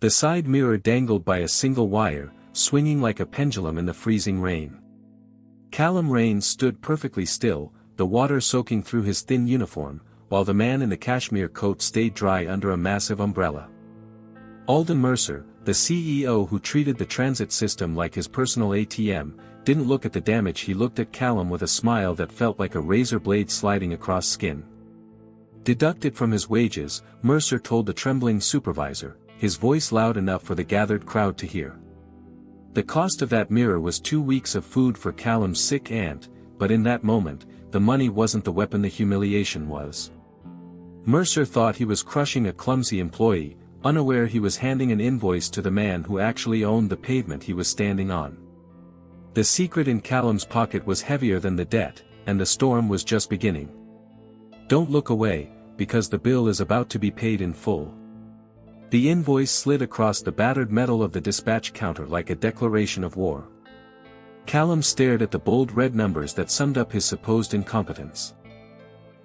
The side mirror dangled by a single wire, swinging like a pendulum in the freezing rain. Callum Rains stood perfectly still, the water soaking through his thin uniform, while the man in the cashmere coat stayed dry under a massive umbrella. Alden Mercer, the CEO who treated the transit system like his personal ATM, didn't look at the damage. He looked at Callum with a smile that felt like a razor blade sliding across skin. Deducted from his wages, Mercer told the trembling supervisor, his voice loud enough for the gathered crowd to hear. The cost of that mirror was 2 weeks of food for Callum's sick aunt, but in that moment, the money wasn't the weapon, the humiliation was. Mercer thought he was crushing a clumsy employee, unaware he was handing an invoice to the man who actually owned the pavement he was standing on. The secret in Callum's pocket was heavier than the debt, and the storm was just beginning. Don't look away, because the bill is about to be paid in full. The invoice slid across the battered metal of the dispatch counter like a declaration of war. Callum stared at the bold red numbers that summed up his supposed incompetence.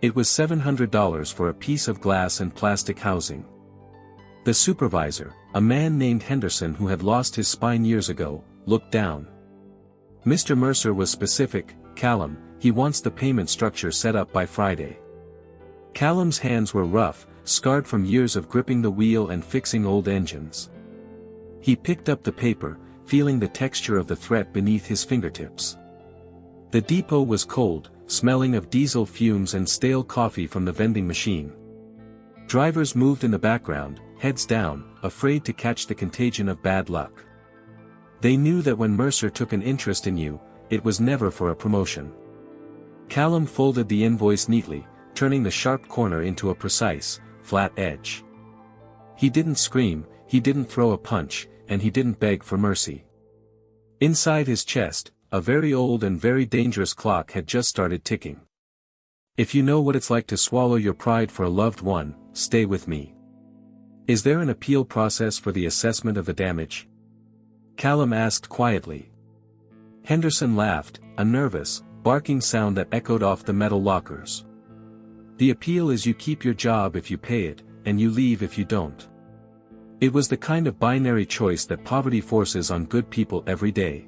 It was $700 for a piece of glass and plastic housing. The supervisor, a man named Henderson who had lost his spine years ago, looked down. Mr. Mercer was specific, Callum, he wants the payment structure set up by Friday. Callum's hands were rough, scarred from years of gripping the wheel and fixing old engines. He picked up the paper, feeling the texture of the threat beneath his fingertips. The depot was cold, smelling of diesel fumes and stale coffee from the vending machine. Drivers moved in the background, heads down, afraid to catch the contagion of bad luck. They knew that when Mercer took an interest in you, it was never for a promotion. Callum folded the invoice neatly, turning the sharp corner into a precise, flat edge. He didn't scream, he didn't throw a punch, and he didn't beg for mercy. Inside his chest, a very old and very dangerous clock had just started ticking. If you know what it's like to swallow your pride for a loved one, stay with me. Is there an appeal process for the assessment of the damage? Callum asked quietly. Henderson laughed, a nervous, barking sound that echoed off the metal lockers. The appeal is you keep your job if you pay it, and you leave if you don't. It was the kind of binary choice that poverty forces on good people every day.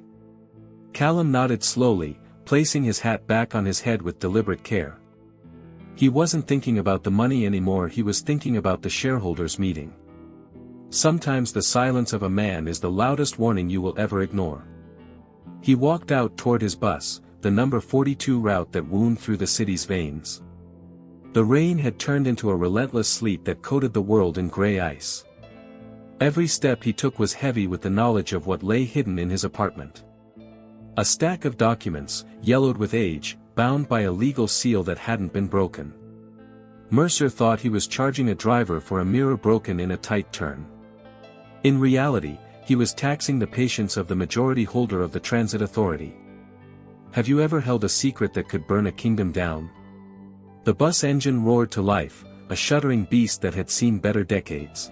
Callum nodded slowly, placing his hat back on his head with deliberate care. He wasn't thinking about the money anymore, he was thinking about the shareholders' meeting. Sometimes the silence of a man is the loudest warning you will ever ignore. He walked out toward his bus, the number 42 route that wound through the city's veins. The rain had turned into a relentless sleet that coated the world in gray ice. Every step he took was heavy with the knowledge of what lay hidden in his apartment. A stack of documents, yellowed with age, bound by a legal seal that hadn't been broken. Mercer thought he was charging a driver for a mirror broken in a tight turn. In reality, he was taxing the patience of the majority holder of the transit authority. Have you ever held a secret that could burn a kingdom down? The bus engine roared to life, a shuddering beast that had seen better decades.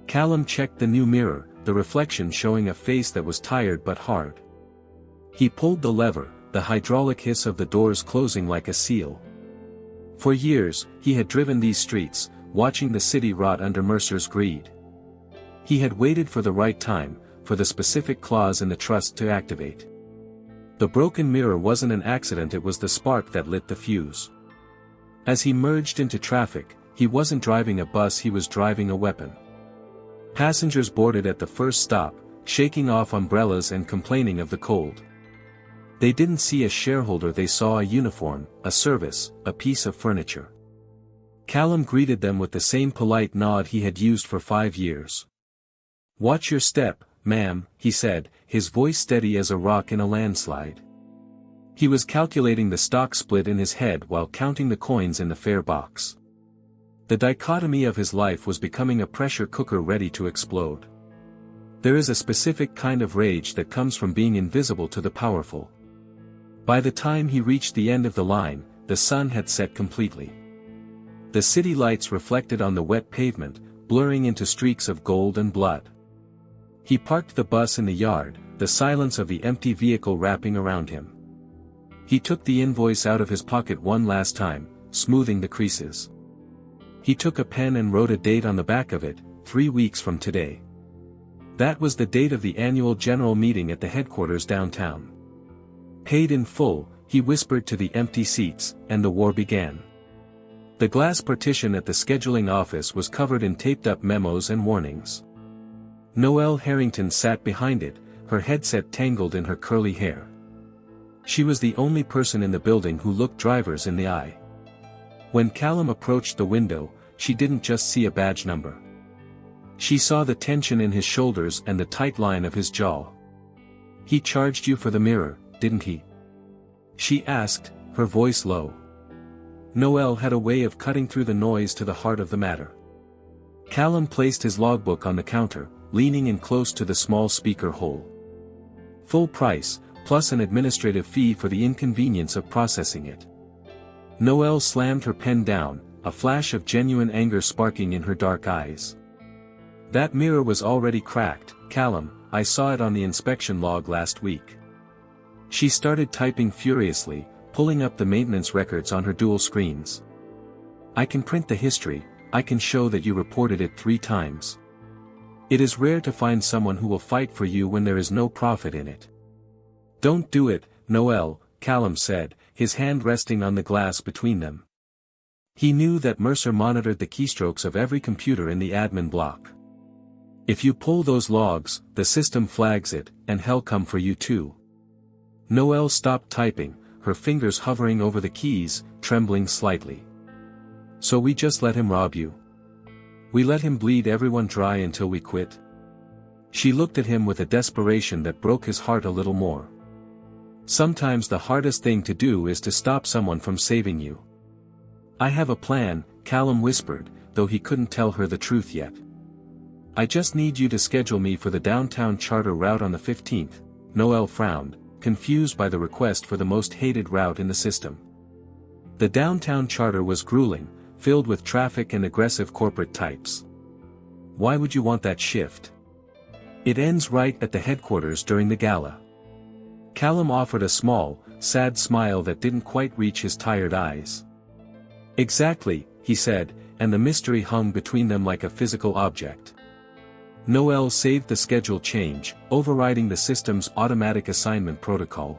Callum checked the new mirror, the reflection showing a face that was tired but hard. He pulled the lever, the hydraulic hiss of the doors closing like a seal. For years, he had driven these streets, watching the city rot under Mercer's greed. He had waited for the right time, for the specific clause in the trust to activate. The broken mirror wasn't an accident, it was the spark that lit the fuse. As he merged into traffic, he wasn't driving a bus, he was driving a weapon. Passengers boarded at the first stop, shaking off umbrellas and complaining of the cold. They didn't see a shareholder, they saw a uniform, a service, a piece of furniture. Callum greeted them with the same polite nod he had used for 5 years. "Watch your step, ma'am," he said, his voice steady as a rock in a landslide. He was calculating the stock split in his head while counting the coins in the fare box. The dichotomy of his life was becoming a pressure cooker ready to explode. There is a specific kind of rage that comes from being invisible to the powerful. By the time he reached the end of the line, the sun had set completely. The city lights reflected on the wet pavement, blurring into streaks of gold and blood. He parked the bus in the yard, the silence of the empty vehicle wrapping around him. He took the invoice out of his pocket one last time, smoothing the creases. He took a pen and wrote a date on the back of it, 3 weeks from today. That was the date of the annual general meeting at the headquarters downtown. Paid in full, he whispered to the empty seats, and the war began. The glass partition at the scheduling office was covered in taped-up memos and warnings. Noelle Harrington sat behind it, her headset tangled in her curly hair. She was the only person in the building who looked drivers in the eye. When Callum approached the window, she didn't just see a badge number. She saw the tension in his shoulders and the tight line of his jaw. "He charged you for the mirror, didn't he?" she asked, her voice low. Noelle had a way of cutting through the noise to the heart of the matter. Callum placed his logbook on the counter, leaning in close to the small speaker hole. "Full price, plus an administrative fee for the inconvenience of processing it." Noelle slammed her pen down, a flash of genuine anger sparking in her dark eyes. "That mirror was already cracked, Callum, I saw it on the inspection log last week." She started typing furiously, pulling up the maintenance records on her dual screens. "I can print the history, I can show that you reported it 3 times. It is rare to find someone who will fight for you when there is no profit in it." "Don't do it, Noelle," Callum said, his hand resting on the glass between them. He knew that Mercer monitored the keystrokes of every computer in the admin block. "If you pull those logs, the system flags it, and hell come for you too." Noelle stopped typing, her fingers hovering over the keys, trembling slightly. "So we just let him rob you? We let him bleed everyone dry until we quit?" She looked at him with a desperation that broke his heart a little more. "Sometimes the hardest thing to do is to stop someone from saving you." "I have a plan," Callum whispered, though he couldn't tell her the truth yet. "I just need you to schedule me for the downtown charter route on the 15th, Noelle frowned, confused by the request for the most hated route in the system. The downtown charter was grueling, filled with traffic and aggressive corporate types. "Why would you want that shift? It ends right at the headquarters during the gala." Callum offered a small, sad smile that didn't quite reach his tired eyes. "Exactly," he said, and the mystery hung between them like a physical object. Noelle saved the schedule change, overriding the system's automatic assignment protocol.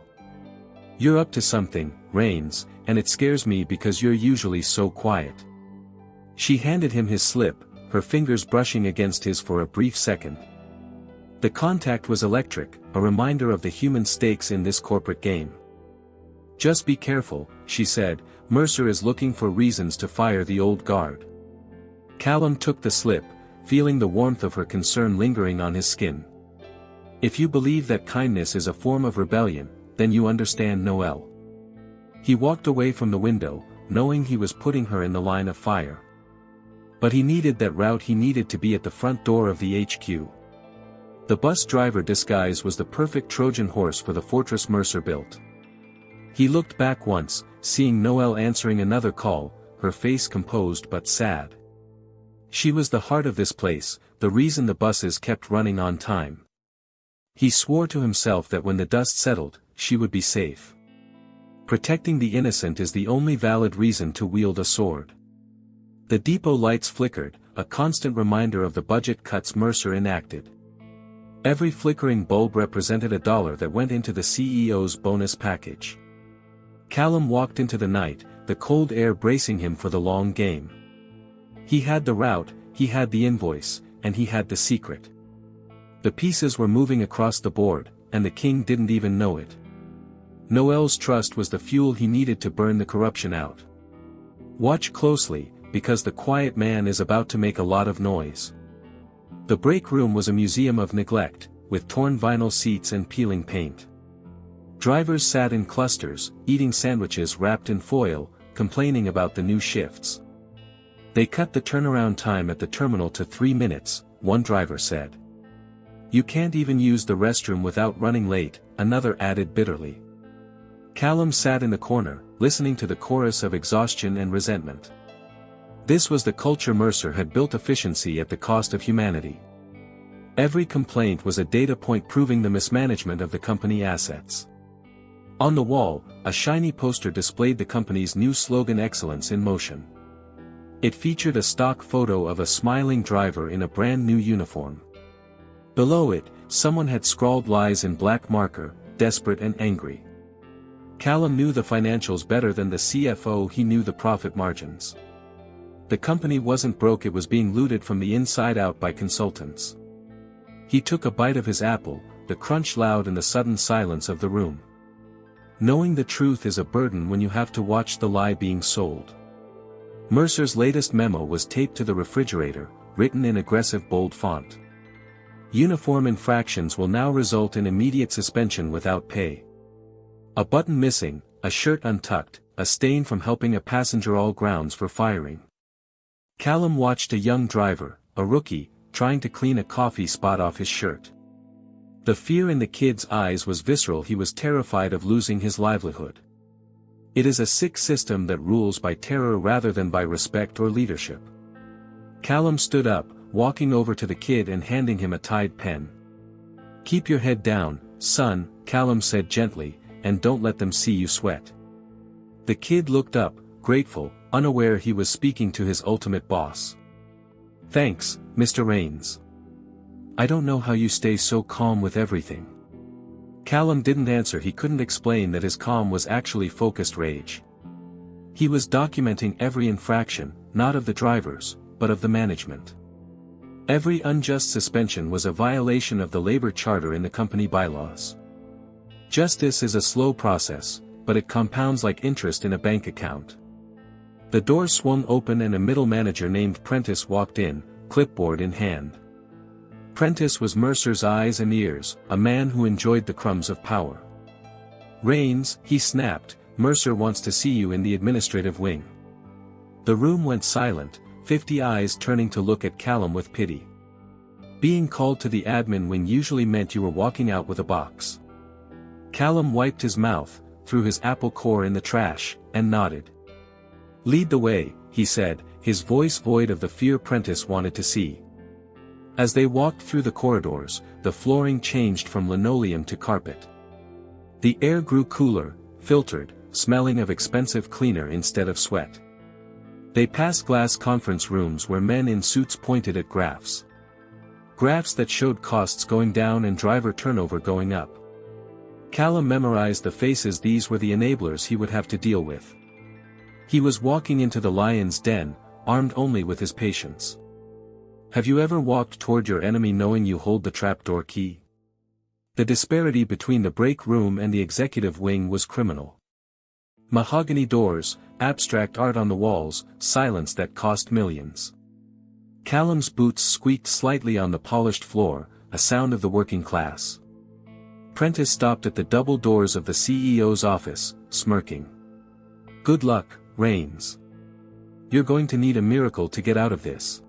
"You're up to something, Rains, and it scares me because you're usually so quiet." She handed him his slip, her fingers brushing against his for a brief second. The contact was electric, a reminder of the human stakes in this corporate game. "Just be careful," she said, "Mercer is looking for reasons to fire the old guard." Callum took the slip, feeling the warmth of her concern lingering on his skin. "If you believe that kindness is a form of rebellion, then you understand Noelle." He walked away from the window, knowing he was putting her in the line of fire. But he needed that route, he needed to be at the front door of the HQ. The bus driver disguise was the perfect Trojan horse for the fortress Mercer built. He looked back once, seeing Noelle answering another call, her face composed but sad. She was the heart of this place, the reason the buses kept running on time. He swore to himself that when the dust settled, she would be safe. Protecting the innocent is the only valid reason to wield a sword. The depot lights flickered, a constant reminder of the budget cuts Mercer enacted. Every flickering bulb represented $1 that went into the CEO's bonus package. Callum walked into the night, the cold air bracing him for the long game. He had the route, he had the invoice, and he had the secret. The pieces were moving across the board, and the king didn't even know it. Noelle's trust was the fuel he needed to burn the corruption out. Watch closely, because the quiet man is about to make a lot of noise. The break room was a museum of neglect, with torn vinyl seats and peeling paint. Drivers sat in clusters, eating sandwiches wrapped in foil, complaining about the new shifts. "They cut the turnaround time at the terminal to 3 minutes, one driver said. "You can't even use the restroom without running late," another added bitterly. Callum sat in the corner, listening to the chorus of exhaustion and resentment. This was the culture Mercer had built, efficiency at the cost of humanity. Every complaint was a data point proving the mismanagement of the company assets. On the wall, a shiny poster displayed the company's new slogan, "Excellence in Motion." It featured a stock photo of a smiling driver in a brand new uniform. Below it, someone had scrawled lies in black marker, desperate and angry. Callum knew the financials better than the CFO. He knew the profit margins. The company wasn't broke, it was being looted from the inside out by consultants. He took a bite of his apple, the crunch loud in the sudden silence of the room. Knowing the truth is a burden when you have to watch the lie being sold. Mercer's latest memo was taped to the refrigerator, written in aggressive bold font. Uniform infractions will now result in immediate suspension without pay. A button missing, a shirt untucked, a stain from helping a passenger, all grounds for firing. Callum watched a young driver, a rookie, trying to clean a coffee spot off his shirt. The fear in the kid's eyes was visceral. He was terrified of losing his livelihood. It is a sick system that rules by terror rather than by respect or leadership. Callum stood up, walking over to the kid and handing him a Tide pen. "Keep your head down, son," Callum said gently, "and don't let them see you sweat." The kid looked up, grateful, unaware he was speaking to his ultimate boss. "Thanks, Mr. Rains. I don't know how you stay so calm with everything." Callum didn't answer. He couldn't explain that his calm was actually focused rage. He was documenting every infraction, not of the drivers, but of the management. Every unjust suspension was a violation of the labor charter in the company bylaws. Justice is a slow process, but it compounds like interest in a bank account. The door swung open and a middle manager named Prentice walked in, clipboard in hand. Prentice was Mercer's eyes and ears, a man who enjoyed the crumbs of power. "Rains," he snapped, "Mercer wants to see you in the administrative wing." The room went silent, 50 eyes turning to look at Callum with pity. Being called to the admin wing usually meant you were walking out with a box. Callum wiped his mouth, threw his apple core in the trash, and nodded. "Lead the way," he said, his voice void of the fear Prentice wanted to see. As they walked through the corridors, the flooring changed from linoleum to carpet. The air grew cooler, filtered, smelling of expensive cleaner instead of sweat. They passed glass conference rooms where men in suits pointed at graphs. Graphs that showed costs going down and driver turnover going up. Callum memorized the faces. These were the enablers he would have to deal with. He was walking into the lion's den, armed only with his patience. Have you ever walked toward your enemy knowing you hold the trapdoor key? The disparity between the break room and the executive wing was criminal. Mahogany doors, abstract art on the walls, silence that cost millions. Callum's boots squeaked slightly on the polished floor, a sound of the working class. Prentice stopped at the double doors of the CEO's office, smirking. "Good luck, Rains. You're going to need a miracle to get out of this."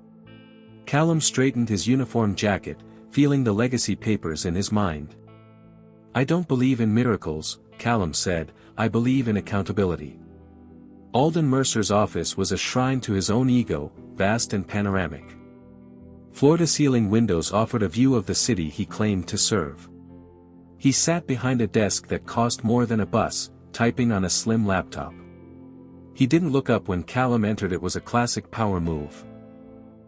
Callum straightened his uniform jacket, feeling the legacy papers in his mind. "I don't believe in miracles," Callum said, "I believe in accountability." Alden Mercer's office was a shrine to his own ego, vast and panoramic. Floor-to-ceiling windows offered a view of the city he claimed to serve. He sat behind a desk that cost more than a bus, typing on a slim laptop. He didn't look up when Callum entered. It was a classic power move.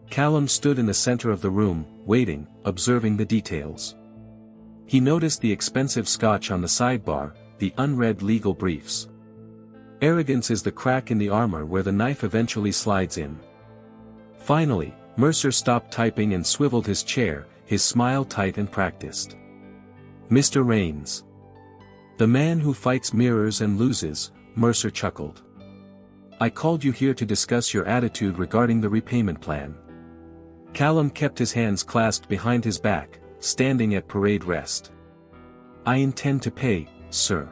Callum stood in the center of the room, waiting, observing the details. He noticed the expensive scotch on the sidebar, the unread legal briefs. Arrogance is the crack in the armor where the knife eventually slides in. Finally, Mercer stopped typing and swiveled his chair, his smile tight and practiced. "Mr. Rains. The man who fights mirrors and loses," Mercer chuckled. "I called you here to discuss your attitude regarding the repayment plan." Callum kept his hands clasped behind his back, standing at parade rest. "I intend to pay, sir.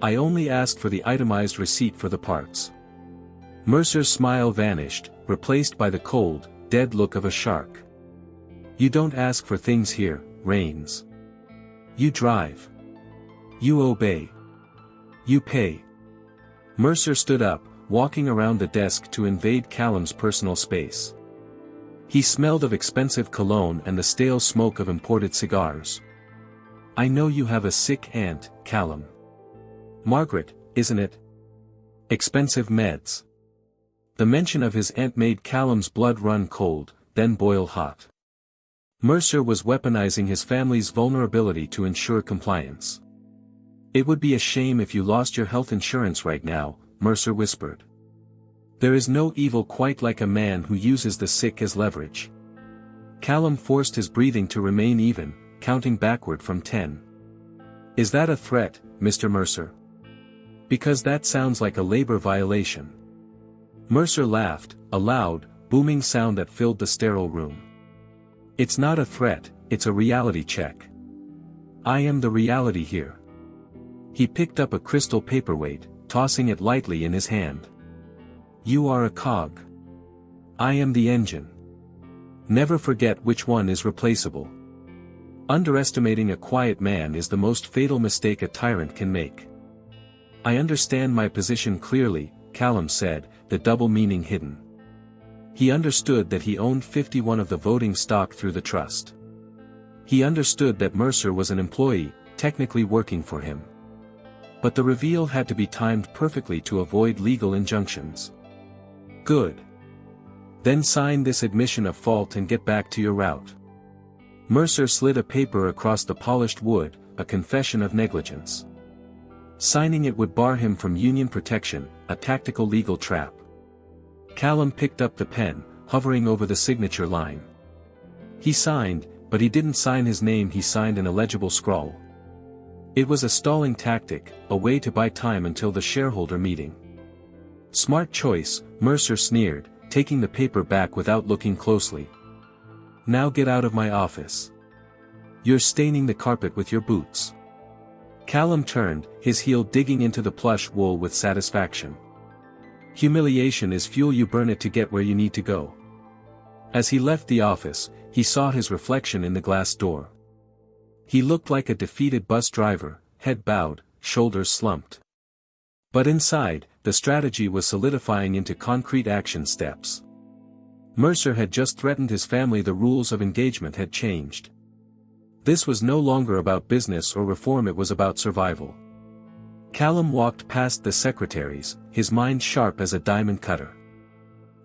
I only asked for the itemized receipt for the parts." Mercer's smile vanished, replaced by the cold, dead look of a shark. "You don't ask for things here, Rains. You drive. You obey. You pay." Mercer stood up, walking around the desk to invade Callum's personal space. He smelled of expensive cologne and the stale smoke of imported cigars. "I know you have a sick aunt, Callum. Margaret, isn't it? Expensive meds." The mention of his aunt made Callum's blood run cold, then boil hot. Mercer was weaponizing his family's vulnerability to ensure compliance. "It would be a shame if you lost your health insurance right now," Mercer whispered. "There is no evil quite like a man who uses the sick as leverage." Callum forced his breathing to remain even, counting backward from 10. "Is that a threat, Mr. Mercer? Because that sounds like a labor violation." Mercer laughed, a loud, booming sound that filled the sterile room. "It's not a threat, it's a reality check. I am the reality here." He picked up a crystal paperweight, tossing it lightly in his hand. "You are a cog. I am the engine. Never forget which one is replaceable." Underestimating a quiet man is the most fatal mistake a tyrant can make. "I understand my position clearly," Callum said, the double meaning hidden. He understood that he owned 51 of the voting stock through the trust. He understood that Mercer was an employee, technically working for him. But the reveal had to be timed perfectly to avoid legal injunctions. "Good. Then sign this admission of fault and get back to your route." Mercer slid a paper across the polished wood, a confession of negligence. Signing it would bar him from union protection, a tactical legal trap. Callum picked up the pen, hovering over the signature line. He signed, but he didn't sign his name, he signed an illegible scrawl. It was a stalling tactic, a way to buy time until the shareholder meeting. "Smart choice," Mercer sneered, taking the paper back without looking closely. "Now get out of my office. You're staining the carpet with your boots." Callum turned, his heel digging into the plush wool with satisfaction. Humiliation is fuel, you burn it to get where you need to go. As he left the office, he saw his reflection in the glass door. He looked like a defeated bus driver, head bowed, shoulders slumped. But inside, the strategy was solidifying into concrete action steps. Mercer had just threatened his family, the rules of engagement had changed. This was no longer about business or reform, it was about survival. Callum walked past the secretaries, his mind sharp as a diamond cutter.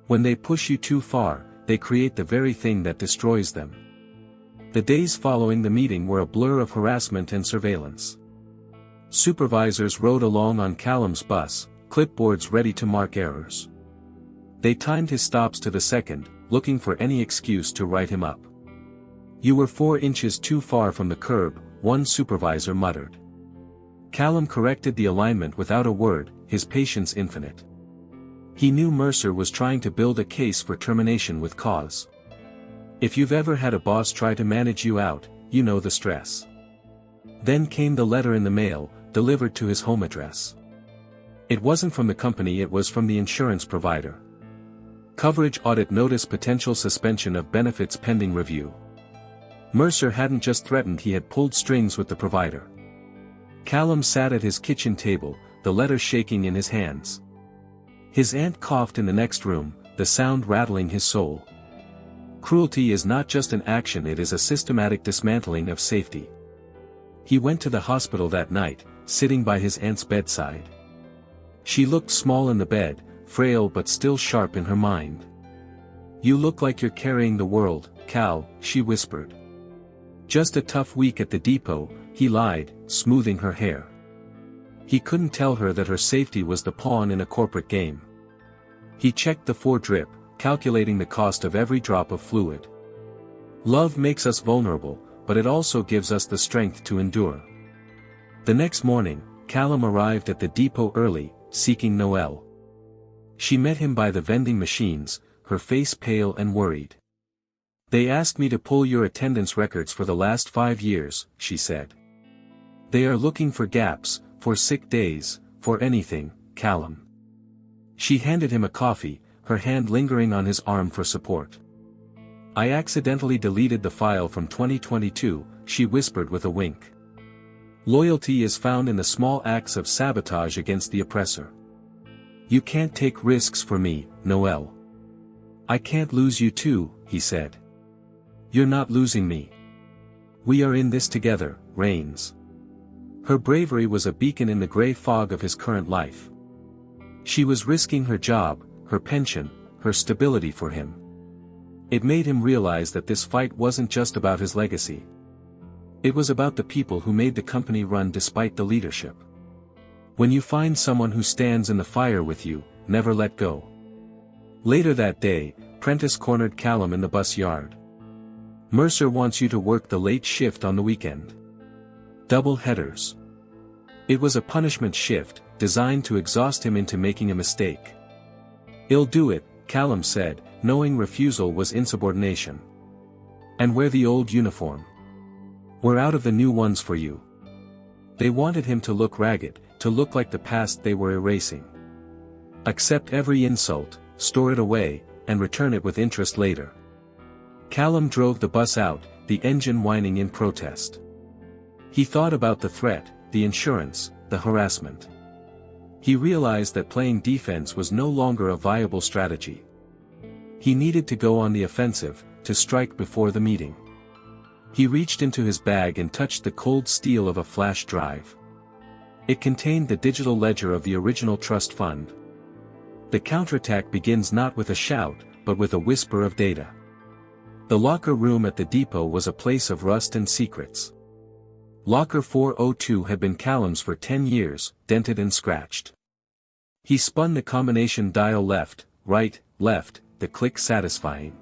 When they push you too far, they create the very thing that destroys them. The days following the meeting were a blur of harassment and surveillance. Supervisors rode along on Callum's bus, clipboards ready to mark errors. They timed his stops to the second, looking for any excuse to write him up. "You were 4 inches too far from the curb," one supervisor muttered. Callum corrected the alignment without a word, his patience infinite. He knew Mercer was trying to build a case for termination with cause. If you've ever had a boss try to manage you out, you know the stress. Then came the letter in the mail, delivered to his home address. It wasn't from the company, it was from the insurance provider. Coverage audit notice, potential suspension of benefits pending review. Mercer hadn't just threatened, he had pulled strings with the provider. Callum sat at his kitchen table, the letter shaking in his hands. His aunt coughed in the next room, the sound rattling his soul. Cruelty is not just an action, it is a systematic dismantling of safety. He went to the hospital that night, sitting by his aunt's bedside. She looked small in the bed, frail but still sharp in her mind. "You look like you're carrying the world, Cal," she whispered. "Just a tough week at the depot," he lied, smoothing her hair. He couldn't tell her that her safety was the pawn in a corporate game. He checked the 4-drip, calculating the cost of every drop of fluid. Love makes us vulnerable, but it also gives us the strength to endure. The next morning, Callum arrived at the depot early, seeking Noelle. She met him by the vending machines, her face pale and worried. "They asked me to pull your attendance records for the last 5 years," she said. "They are looking for gaps, for sick days, for anything, Callum." She handed him a coffee, her hand lingering on his arm for support. "I accidentally deleted the file from 2022, she whispered with a wink. Loyalty is found in the small acts of sabotage against the oppressor. "You can't take risks for me, Noelle." "I can't lose you too," he said. "You're not losing me. We are in this together, Rains." Her bravery was a beacon in the gray fog of his current life. She was risking her job, her pension, her stability for him. It made him realize that this fight wasn't just about his legacy. It was about the people who made the company run despite the leadership. When you find someone who stands in the fire with you, never let go. Later that day, Prentice cornered Callum in the bus yard. Mercer wants you to work the late shift on the weekend. Double headers. It was a punishment shift, designed to exhaust him into making a mistake. "I'll do it," Callum said, knowing refusal was insubordination. "And wear the old uniform. We're out of the new ones for you." They wanted him to look ragged, to look like the past they were erasing. Accept every insult, store it away, and return it with interest later. Callum drove the bus out, the engine whining in protest. He thought about the threat, the insurance, the harassment. He realized that playing defense was no longer a viable strategy. He needed to go on the offensive, to strike before the meeting. He reached into his bag and touched the cold steel of a flash drive. It contained the digital ledger of the original trust fund. The counterattack begins not with a shout, but with a whisper of data. The locker room at the depot was a place of rust and secrets. Locker 402 had been Callum's for 10 years, dented and scratched. He spun the combination dial left, right, left, the click satisfying.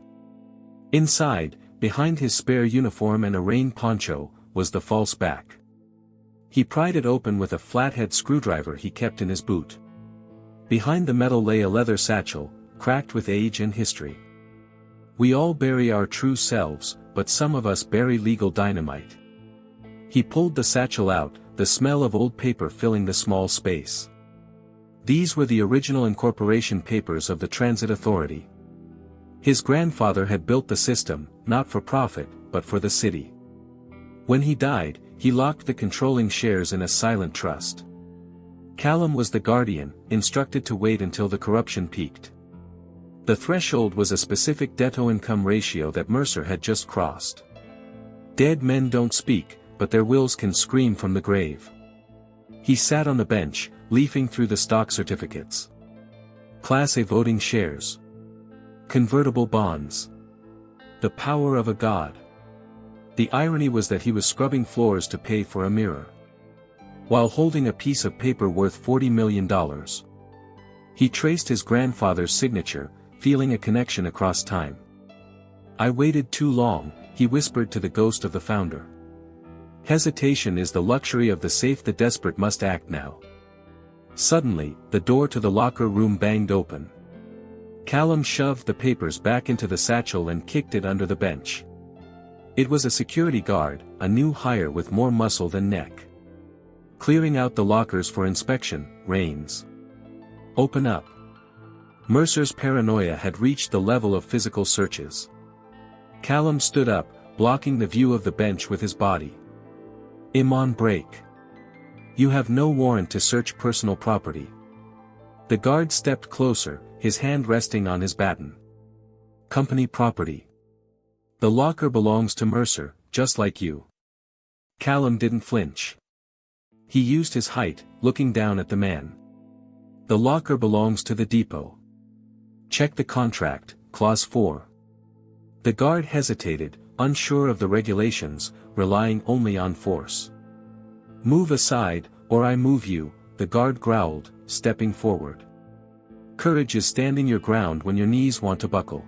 Inside, behind his spare uniform and a rain poncho, was the false back. He pried it open with a flathead screwdriver he kept in his boot. Behind the metal lay a leather satchel, cracked with age and history. We all bury our true selves, but some of us bury legal dynamite. He pulled the satchel out, the smell of old paper filling the small space. These were the original incorporation papers of the Transit Authority. His grandfather had built the system, not for profit, but for the city. When he died, he locked the controlling shares in a silent trust. Callum was the guardian, instructed to wait until the corruption peaked. The threshold was a specific debt-to-income ratio that Mercer had just crossed. Dead men don't speak, but their wills can scream from the grave. He sat on the bench, leafing through the stock certificates. Class A voting shares. Convertible bonds. The power of a god. The irony was that he was scrubbing floors to pay for a mirror, while holding a piece of paper worth $40 million. He traced his grandfather's signature, feeling a connection across time. "I waited too long," he whispered to the ghost of the founder. "Hesitation is the luxury of the safe. The desperate must act now." Suddenly, the door to the locker room banged open. Callum shoved the papers back into the satchel and kicked it under the bench. It was a security guard, a new hire with more muscle than neck. "Clearing out the lockers for inspection, Rains. Open up." Mercer's paranoia had reached the level of physical searches. Callum stood up, blocking the view of the bench with his body. "I'm on break. You have no warrant to search personal property." The guard stepped closer, his hand resting on his baton. "Company property. The locker belongs to Mercer, just like you." Callum didn't flinch. He used his height, looking down at the man. "The locker belongs to the depot. Check the contract, clause 4. The guard hesitated, unsure of the regulations, relying only on force. "Move aside, or I move you," the guard growled, stepping forward. "Courage is standing your ground when your knees want to buckle."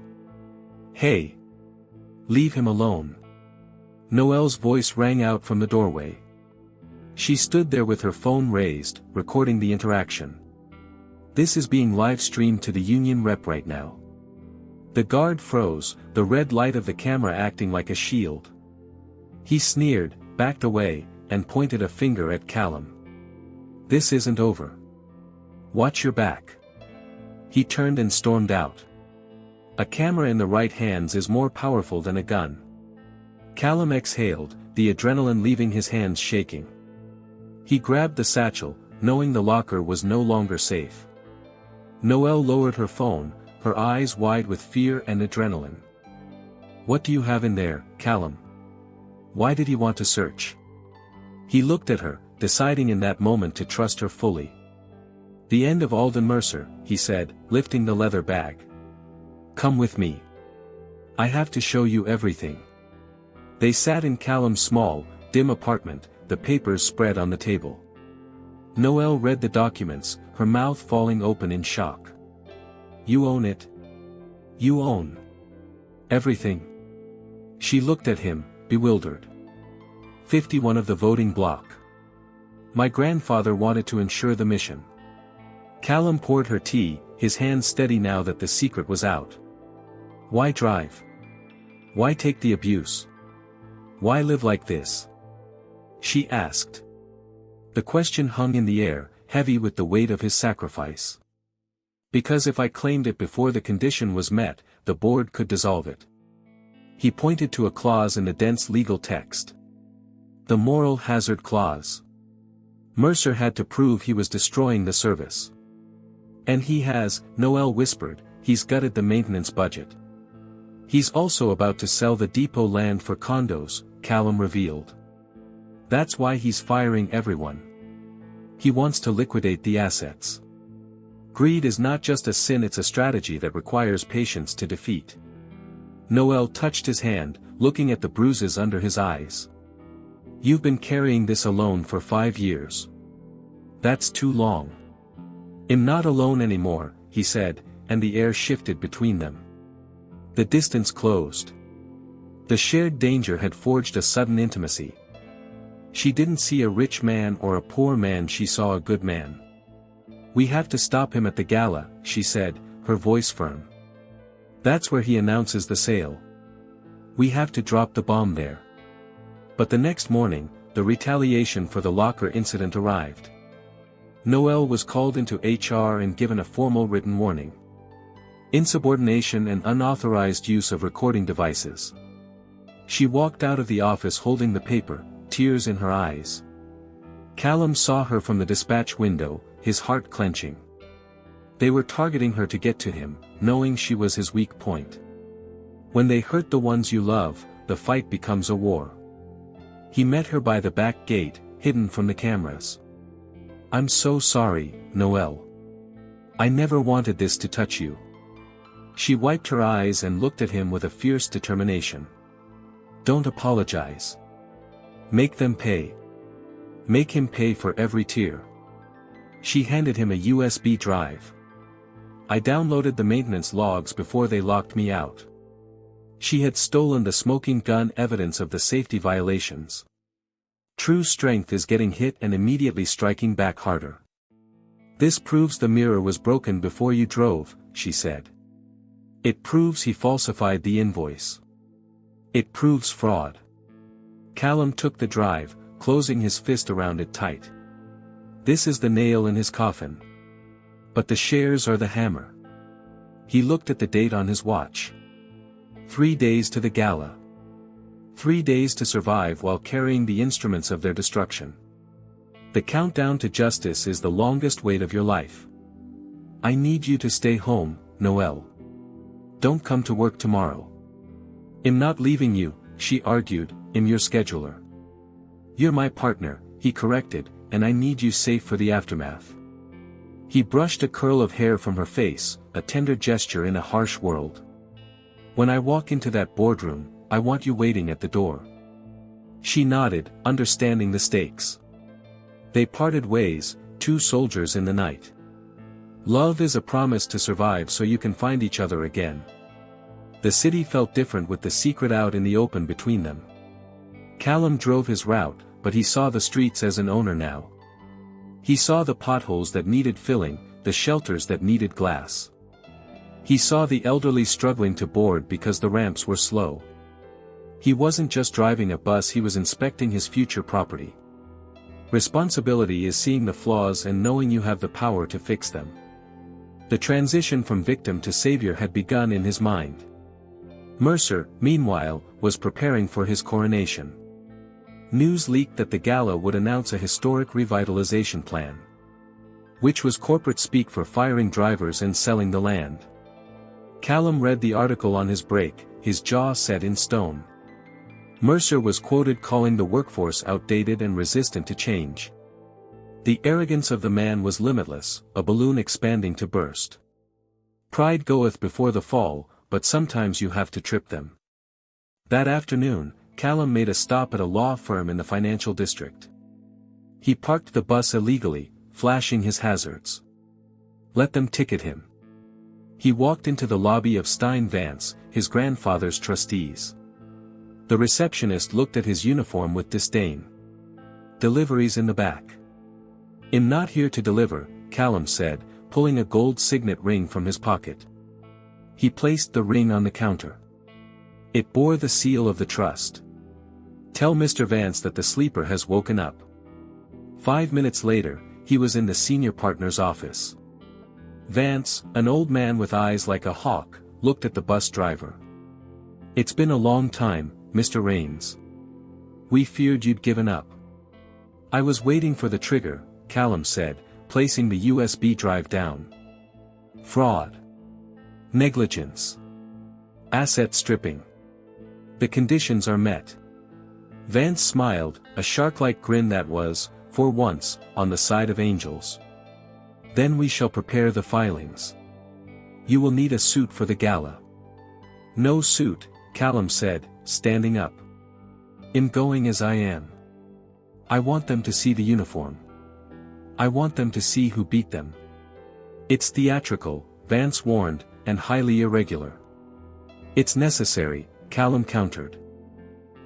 "Hey! Leave him alone." Noelle's voice rang out from the doorway. She stood there with her phone raised, recording the interaction. "This is being live-streamed to the union rep right now." The guard froze, the red light of the camera acting like a shield. He sneered, backed away, and pointed a finger at Callum. "This isn't over. Watch your back." He turned and stormed out. A camera in the right hands is more powerful than a gun. Callum exhaled, the adrenaline leaving his hands shaking. He grabbed the satchel, knowing the locker was no longer safe. Noelle lowered her phone, her eyes wide with fear and adrenaline. "What do you have in there, Callum? Why did he want to search?" He looked at her, deciding in that moment to trust her fully. "The end of Alden Mercer," he said, lifting the leather bag. "Come with me. I have to show you everything. They sat in Callum's small, dim apartment, the papers spread on the table. Noelle read the documents, her mouth falling open in shock. You own it? You own everything? She looked at him, bewildered. 51 of the voting bloc. My grandfather wanted to ensure the mission. Callum poured her tea, his hands steady now that the secret was out. Why drive? Why take the abuse? Why live like this? She asked. The question hung in the air, heavy with the weight of his sacrifice. Because if I claimed it before the condition was met, the board could dissolve it. He pointed to a clause in the dense legal text. The moral hazard clause. Mercer had to prove he was destroying the service. And he has, Noelle whispered, he's gutted the maintenance budget. He's also about to sell the depot land for condos, Callum revealed. That's why he's firing everyone. He wants to liquidate the assets. Greed is not just a sin, it's a strategy that requires patience to defeat. Noelle touched his hand, looking at the bruises under his eyes. You've been carrying this alone for 5 years. That's too long. I'm not alone anymore, he said, and the air shifted between them. The distance closed. The shared danger had forged a sudden intimacy. She didn't see a rich man or a poor man, she saw a good man. We have to stop him at the gala, she said, her voice firm. That's where he announces the sale. We have to drop the bomb there. But the next morning, the retaliation for the locker incident arrived. Noelle was called into HR and given a formal written warning. Insubordination and unauthorized use of recording devices. She walked out of the office holding the paper, tears in her eyes. Callum saw her from the dispatch window, his heart clenching. They were targeting her to get to him, knowing she was his weak point. When they hurt the ones you love, the fight becomes a war. He met her by the back gate, hidden from the cameras. I'm so sorry, Noelle. I never wanted this to touch you. She wiped her eyes and looked at him with a fierce determination. Don't apologize. Make them pay. Make him pay for every tear. She handed him a USB drive. I downloaded the maintenance logs before they locked me out. She had stolen the smoking gun, evidence of the safety violations. True strength is getting hit and immediately striking back harder. This proves the mirror was broken before you drove, she said. It proves he falsified the invoice. It proves fraud. Callum took the drive, closing his fist around it tight. This is the nail in his coffin. But the shares are the hammer. He looked at the date on his watch. 3 days to the gala. 3 days to survive while carrying the instruments of their destruction. The countdown to justice is the longest wait of your life. I need you to stay home, Noelle. Don't come to work tomorrow. I'm not leaving you, she argued, I'm your scheduler. You're my partner, he corrected, and I need you safe for the aftermath. He brushed a curl of hair from her face, a tender gesture in a harsh world. When I walk into that boardroom, I want you waiting at the door. She nodded, understanding the stakes. They parted ways, two soldiers in the night. Love is a promise to survive so you can find each other again. The city felt different with the secret out in the open between them. Callum drove his route, but he saw the streets as an owner now. He saw the potholes that needed filling, the shelters that needed glass. He saw the elderly struggling to board because the ramps were slow. He wasn't just driving a bus, he was inspecting his future property. Responsibility is seeing the flaws and knowing you have the power to fix them. The transition from victim to savior had begun in his mind. Mercer, meanwhile, was preparing for his coronation. News leaked that the gala would announce a historic revitalization plan. Which was corporate speak for firing drivers and selling the land. Callum read the article on his break, his jaw set in stone. Mercer was quoted calling the workforce outdated and resistant to change. The arrogance of the man was limitless, a balloon expanding to burst. Pride goeth before the fall, but sometimes you have to trip them. That afternoon, Callum made a stop at a law firm in the financial district. He parked the bus illegally, flashing his hazards. Let them ticket him. He walked into the lobby of Stein Vance, his grandfather's trustees. The receptionist looked at his uniform with disdain. Deliveries in the back. I'm not here to deliver, Callum said, pulling a gold signet ring from his pocket. He placed the ring on the counter. It bore the seal of the trust. Tell Mr. Vance that the sleeper has woken up. 5 minutes later, he was in the senior partner's office. Vance, an old man with eyes like a hawk, looked at the bus driver. It's been a long time, Mr. Rains. We feared you'd given up. I was waiting for the trigger, Callum said, placing the USB drive down. Fraud. Negligence. Asset stripping. The conditions are met. Vance smiled, a shark-like grin that was, for once, on the side of angels. Then we shall prepare the filings. You will need a suit for the gala. No suit, Callum said, standing up. I'm going as I am. I want them to see the uniform. I want them to see who beat them. It's theatrical, Vance warned, and highly irregular. It's necessary, Callum countered.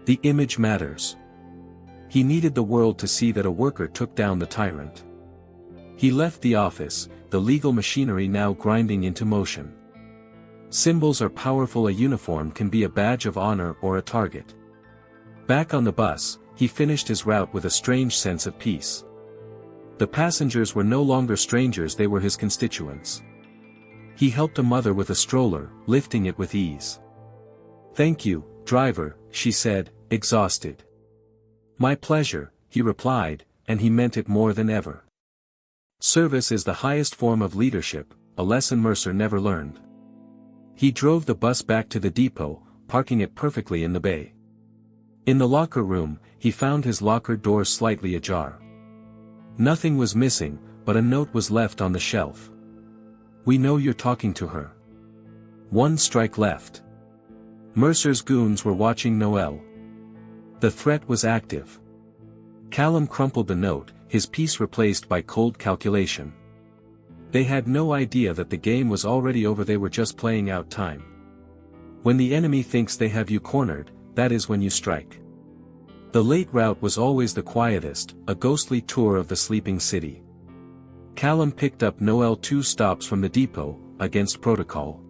The image matters. He needed the world to see that a worker took down the tyrant. He left the office, the legal machinery now grinding into motion. Symbols are powerful. A uniform can be a badge of honor or a target. Back on the bus, he finished his route with a strange sense of peace. The passengers were no longer strangers, they were his constituents. He helped a mother with a stroller, lifting it with ease. Thank you, driver, she said, exhausted. My pleasure, he replied, and he meant it more than ever. Service is the highest form of leadership, a lesson Mercer never learned. He drove the bus back to the depot, parking it perfectly in the bay. In the locker room, he found his locker door slightly ajar. Nothing was missing, but a note was left on the shelf. We know you're talking to her. One strike left. Mercer's goons were watching Noel. The threat was active. Callum crumpled the note, his peace replaced by cold calculation. They had no idea that the game was already over, they were just playing out time. When the enemy thinks they have you cornered, that is when you strike. The late route was always the quietest, a ghostly tour of the sleeping city. Callum picked up Noel 2 stops from the depot, against protocol.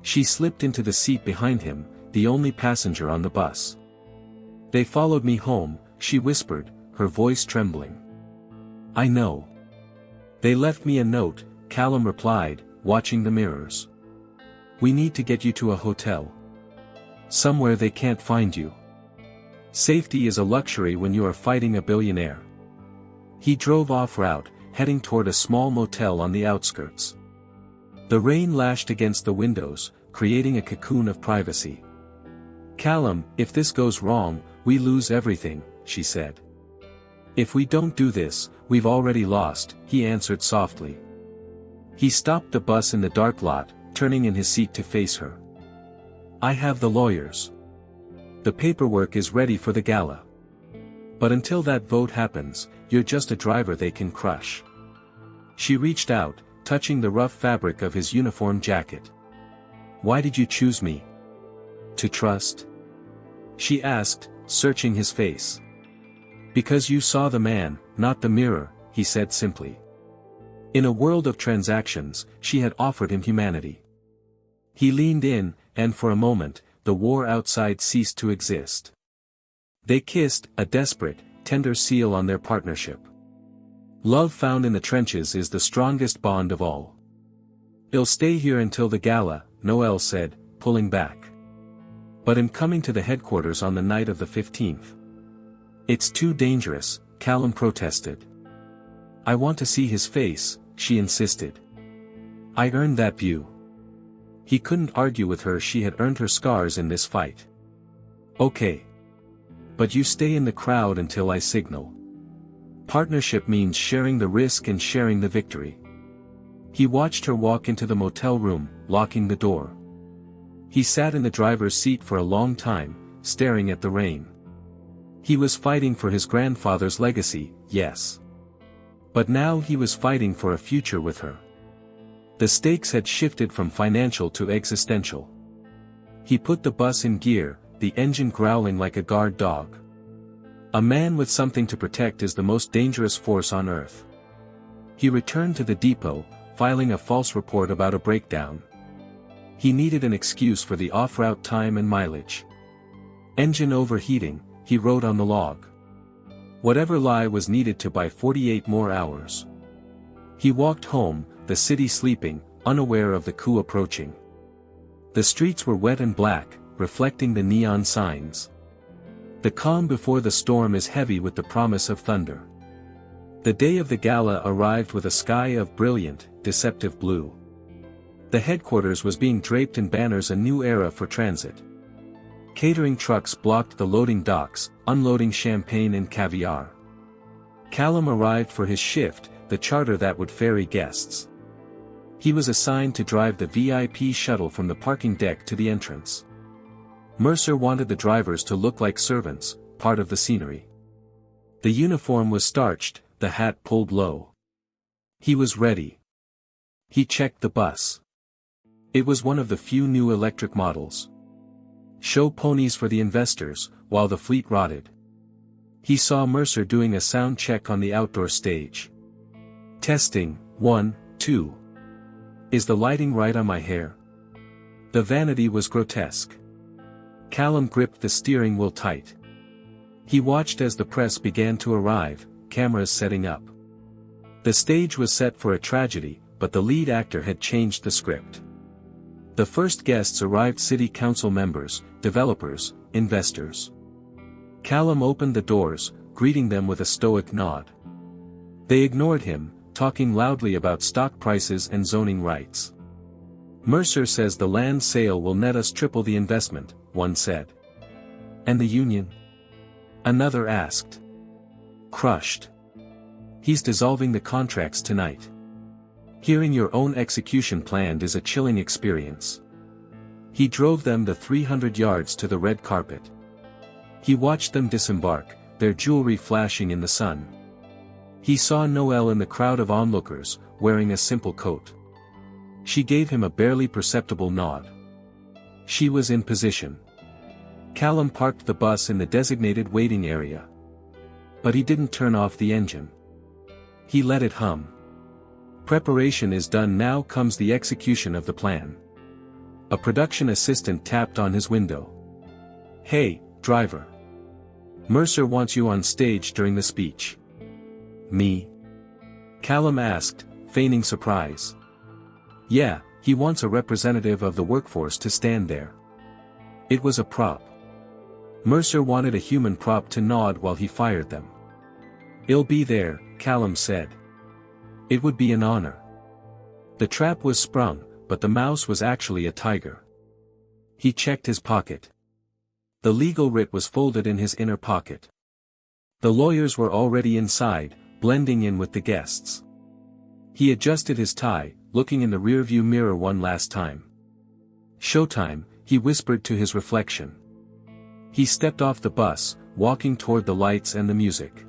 She slipped into the seat behind him, the only passenger on the bus. They followed me home, she whispered, her voice trembling. I know. They left me a note, Callum replied, watching the mirrors. We need to get you to a hotel. Somewhere they can't find you. Safety is a luxury when you are fighting a billionaire. He drove off route, heading toward a small motel on the outskirts. The rain lashed against the windows, creating a cocoon of privacy. Callum, if this goes wrong, we lose everything, she said. If we don't do this, we've already lost, he answered softly. He stopped the bus in the dark lot, turning in his seat to face her. I have the lawyers. The paperwork is ready for the gala. But until that vote happens, you're just a driver they can crush. She reached out, touching the rough fabric of his uniform jacket. Why did you choose me? To trust? She asked, searching his face. Because you saw the man, not the mirror, he said simply. In a world of transactions, she had offered him humanity. He leaned in, and for a moment, the war outside ceased to exist. They kissed, a desperate, tender seal on their partnership. Love found in the trenches is the strongest bond of all. I'll stay here until the gala, Noel said, pulling back. But I'm coming to the headquarters on the night of the 15th. It's too dangerous, Callum protested. I want to see his face, she insisted. I earned that view. He couldn't argue with her, she had earned her scars in this fight. Okay. But you stay in the crowd until I signal. Partnership means sharing the risk and sharing the victory. He watched her walk into the motel room, locking the door. He sat in the driver's seat for a long time, staring at the rain. He was fighting for his grandfather's legacy, yes. But now he was fighting for a future with her. The stakes had shifted from financial to existential. He put the bus in gear, the engine growling like a guard dog. A man with something to protect is the most dangerous force on earth. He returned to the depot, filing a false report about a breakdown. He needed an excuse for the off-route time and mileage. Engine overheating, he wrote on the log. Whatever lie was needed to buy 48 more hours. He walked home, the city sleeping, unaware of the coup approaching. The streets were wet and black, reflecting the neon signs. The calm before the storm is heavy with the promise of thunder. The day of the gala arrived with a sky of brilliant, deceptive blue. The headquarters was being draped in banners, a new era for transit. Catering trucks blocked the loading docks, unloading champagne and caviar. Callum arrived for his shift, the charter that would ferry guests. He was assigned to drive the VIP shuttle from the parking deck to the entrance. Mercer wanted the drivers to look like servants, part of the scenery. The uniform was starched, the hat pulled low. He was ready. He checked the bus. It was one of the few new electric models. Show ponies for the investors, while the fleet rotted. He saw Mercer doing a sound check on the outdoor stage. Testing, 1, 2. Is the lighting right on my hair? The vanity was grotesque. Callum gripped the steering wheel tight. He watched as the press began to arrive, cameras setting up. The stage was set for a tragedy, but the lead actor had changed the script. The first guests arrived: city council members, developers, investors. Callum opened the doors, greeting them with a stoic nod. They ignored him, talking loudly about stock prices and zoning rights. Mercer says the land sale will net us triple the investment, one said. And the union? Another asked. Crushed. He's dissolving the contracts tonight. Hearing your own execution planned is a chilling experience. He drove them the 300 yards to the red carpet. He watched them disembark, their jewelry flashing in the sun. He saw Noelle in the crowd of onlookers, wearing a simple coat. She gave him a barely perceptible nod. She was in position. Callum parked the bus in the designated waiting area. But he didn't turn off the engine. He let it hum. Preparation is done, now comes the execution of the plan. A production assistant tapped on his window. Hey, driver. Mercer wants you on stage during the speech. Me? Callum asked, feigning surprise. Yeah, he wants a representative of the workforce to stand there. It was a prop. Mercer wanted a human prop to nod while he fired them. I'll be there, Callum said. It would be an honor. The trap was sprung, but the mouse was actually a tiger. He checked his pocket. The legal writ was folded in his inner pocket. The lawyers were already inside, blending in with the guests. He adjusted his tie, looking in the rearview mirror one last time. Showtime, he whispered to his reflection. He stepped off the bus, walking toward the lights and the music.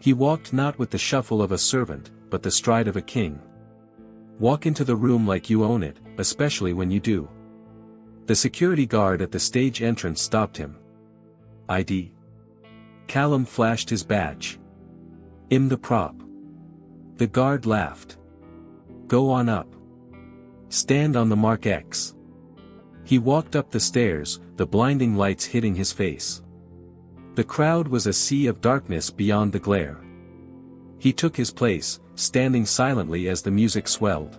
He walked not with the shuffle of a servant, but the stride of a king. Walk into the room like you own it, especially when you do. The security guard at the stage entrance stopped him. ID. Callum flashed his badge. I'm the prop. The guard laughed. Go on up. Stand on the Mark X. He walked up the stairs, the blinding lights hitting his face. The crowd was a sea of darkness beyond the glare. He took his place, standing silently as the music swelled.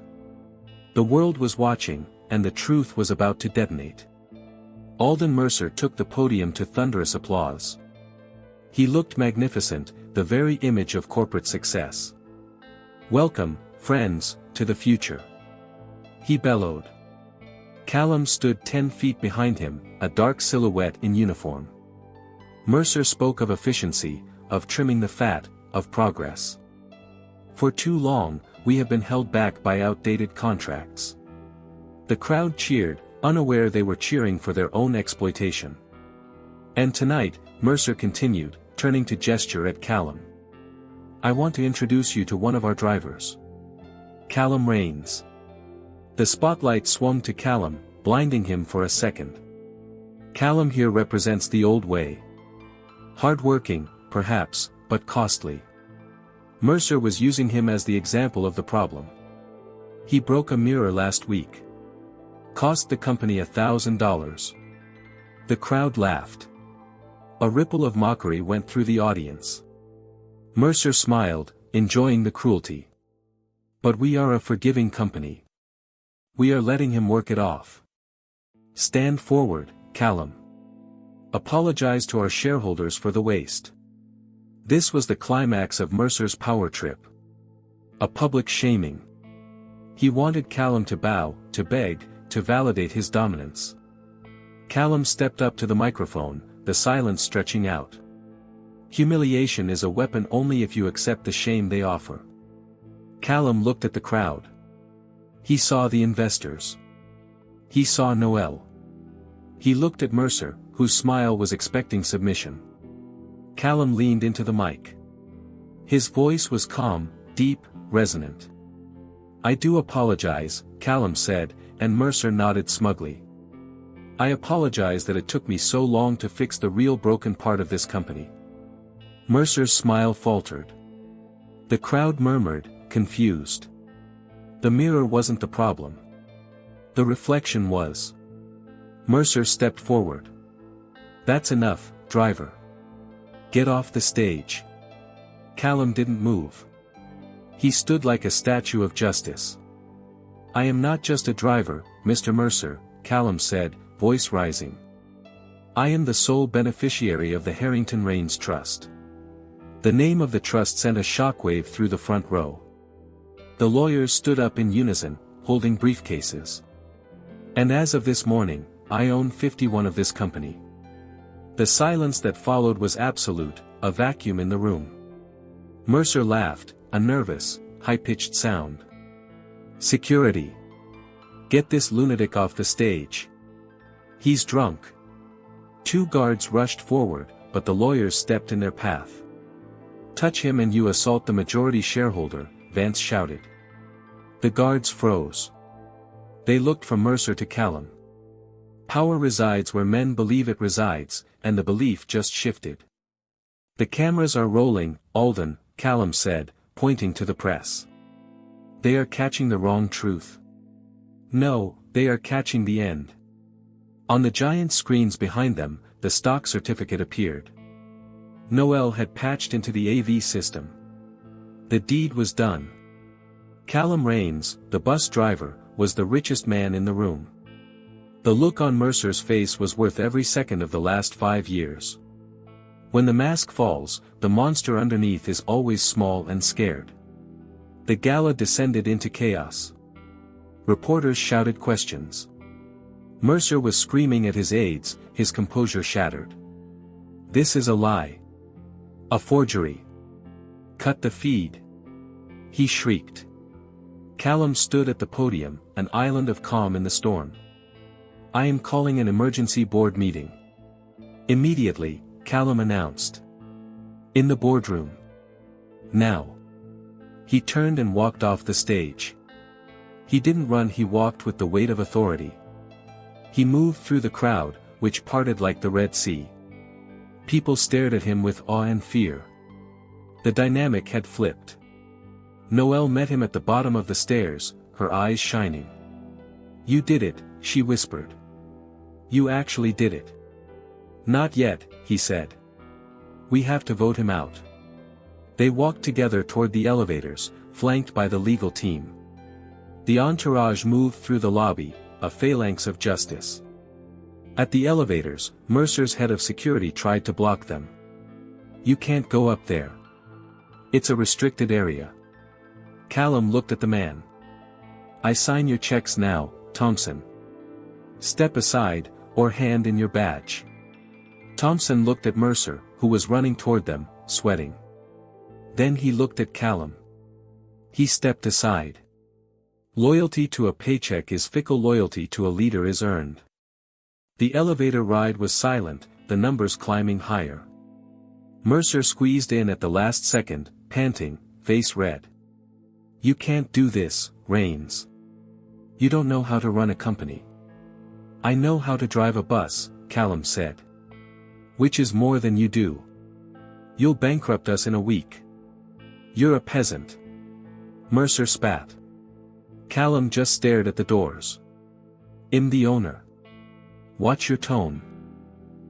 The world was watching, and the truth was about to detonate. Alden Mercer took the podium to thunderous applause. He looked magnificent, the very image of corporate success. Welcome, friends, to the future. He bellowed. Callum stood 10 feet behind him, a dark silhouette in uniform. Mercer spoke of efficiency, of trimming the fat, of progress. For too long, we have been held back by outdated contracts. The crowd cheered, unaware they were cheering for their own exploitation. And tonight, Mercer continued, turning to gesture at Callum. I want to introduce you to one of our drivers. Callum Rains. The spotlight swung to Callum, blinding him for a second. Callum here represents the old way. Hard-working, perhaps, but costly. Mercer was using him as the example of the problem. He broke a mirror last week. Cost the company $1,000. The crowd laughed. A ripple of mockery went through the audience. Mercer smiled, enjoying the cruelty. But we are a forgiving company. We are letting him work it off. Stand forward, Callum. Apologize to our shareholders for the waste. This was the climax of Mercer's power trip. A public shaming. He wanted Callum to bow, to beg, to validate his dominance. Callum stepped up to the microphone, the silence stretching out. Humiliation is a weapon only if you accept the shame they offer. Callum looked at the crowd. He saw the investors. He saw Noel. He looked at Mercer, whose smile was expecting submission. Callum leaned into the mic. His voice was calm, deep, resonant. I do apologize, Callum said, and Mercer nodded smugly. I apologize that it took me so long to fix the real broken part of this company. Mercer's smile faltered. The crowd murmured, confused. The mirror wasn't the problem. The reflection was. Mercer stepped forward. That's enough, driver. Get off the stage. Callum didn't move. He stood like a statue of justice. I am not just a driver, Mr. Mercer, Callum said, voice rising. I am the sole beneficiary of the Harrington Rains Trust. The name of the trust sent a shockwave through the front row. The lawyers stood up in unison, holding briefcases. And as of this morning, I own 51 of this company. The silence that followed was absolute, a vacuum in the room. Mercer laughed, a nervous, high-pitched sound. Security. Get this lunatic off the stage. He's drunk. 2 guards rushed forward, but the lawyers stepped in their path. Touch him and you assault the majority shareholder, Vance shouted. The guards froze. They looked from Mercer to Callum. Power resides where men believe it resides, and the belief just shifted. The cameras are rolling, Alden, Callum said, pointing to the press. They are catching the wrong truth. No, they are catching the end. On the giant screens behind them, the stock certificate appeared. Noel had patched into the AV system. The deed was done. Callum Rains, the bus driver, was the richest man in the room. The look on Mercer's face was worth every second of the last 5 years. When the mask falls, the monster underneath is always small and scared. The gala descended into chaos. Reporters shouted questions. Mercer was screaming at his aides, his composure shattered. This is a lie. A forgery. Cut the feed. He shrieked. Callum stood at the podium, an island of calm in the storm. I am calling an emergency board meeting. Immediately, Callum announced. In the boardroom. Now. He turned and walked off the stage. He didn't run, he walked with the weight of authority. He moved through the crowd, which parted like the Red Sea. People stared at him with awe and fear. The dynamic had flipped. Noel met him at the bottom of the stairs, her eyes shining. You did it, she whispered. You actually did it. Not yet, he said. We have to vote him out. They walked together toward the elevators, flanked by the legal team. The entourage moved through the lobby, a phalanx of justice. At the elevators, Mercer's head of security tried to block them. You can't go up there. It's a restricted area. Callum looked at the man. I sign your checks now, Thompson. Step aside, or hand in your badge. Thompson looked at Mercer, who was running toward them, sweating. Then he looked at Callum. He stepped aside. Loyalty to a paycheck is fickle, loyalty to a leader is earned. The elevator ride was silent, the numbers climbing higher. Mercer squeezed in at the last second, panting, face red. "You can't do this, Rains. You don't know how to run a company." "I know how to drive a bus," Callum said. "Which is more than you do. You'll bankrupt us in a week. You're a peasant." Mercer spat. Callum just stared at the doors. "I'm the owner. Watch your tone."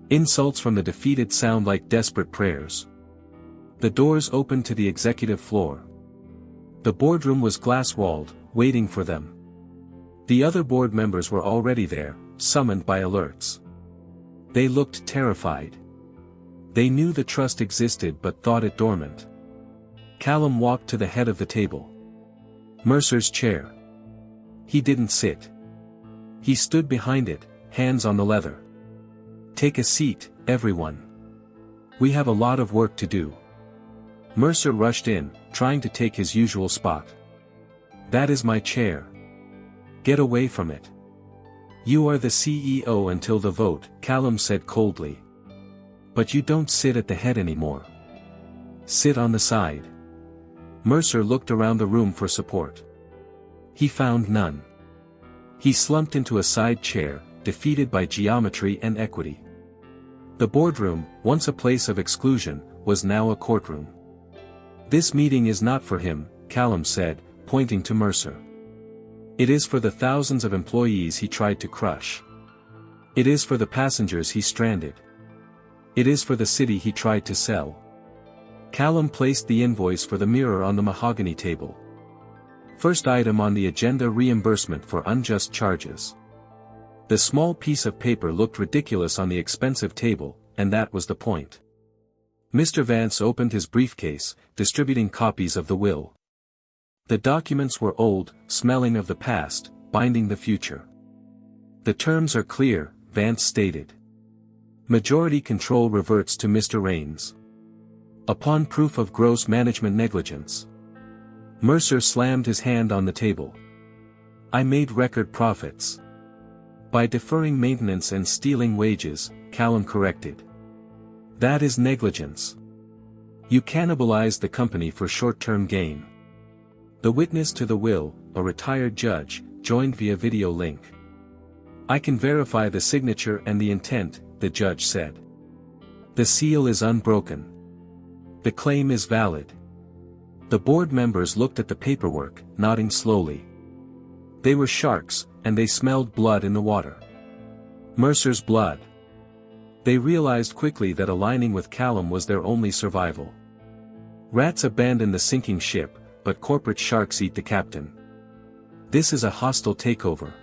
Insults from the defeated sound like desperate prayers. The doors opened to the executive floor. The boardroom was glass-walled, waiting for them. The other board members were already there, summoned by alerts. They looked terrified. They knew the trust existed but thought it dormant. Callum walked to the head of the table. Mercer's chair. He didn't sit. He stood behind it, hands on the leather. "Take a seat, everyone. We have a lot of work to do." Mercer rushed in, trying to take his usual spot. "That is my chair. Get away from it. You are the CEO until the vote," Callum said coldly. "But you don't sit at the head anymore. Sit on the side." Mercer looked around the room for support. He found none. He slumped into a side chair, defeated by geometry and equity. The boardroom, once a place of exclusion, was now a courtroom. "This meeting is not for him," Callum said, pointing to Mercer. "It is for the thousands of employees he tried to crush. It is for the passengers he stranded. It is for the city he tried to sell." Callum placed the invoice for the mirror on the mahogany table. First item on the agenda: reimbursement for unjust charges. The small piece of paper looked ridiculous on the expensive table, and that was the point. Mr. Vance opened his briefcase, distributing copies of the will. The documents were old, smelling of the past, binding the future. "The terms are clear," Vance stated. "Majority control reverts to Mr. Rains. Upon proof of gross management negligence." Mercer slammed his hand on the table. "I made record profits. By deferring maintenance and stealing wages," Callum corrected. "That is negligence. You cannibalized the company for short-term gain." The witness to the will, a retired judge, joined via video link. "I can verify the signature and the intent," the judge said. "The seal is unbroken. The claim is valid." The board members looked at the paperwork, nodding slowly. They were sharks, and they smelled blood in the water. Mercer's blood. They realized quickly that aligning with Callum was their only survival. Rats abandon the sinking ship, but corporate sharks eat the captain. This is a hostile takeover.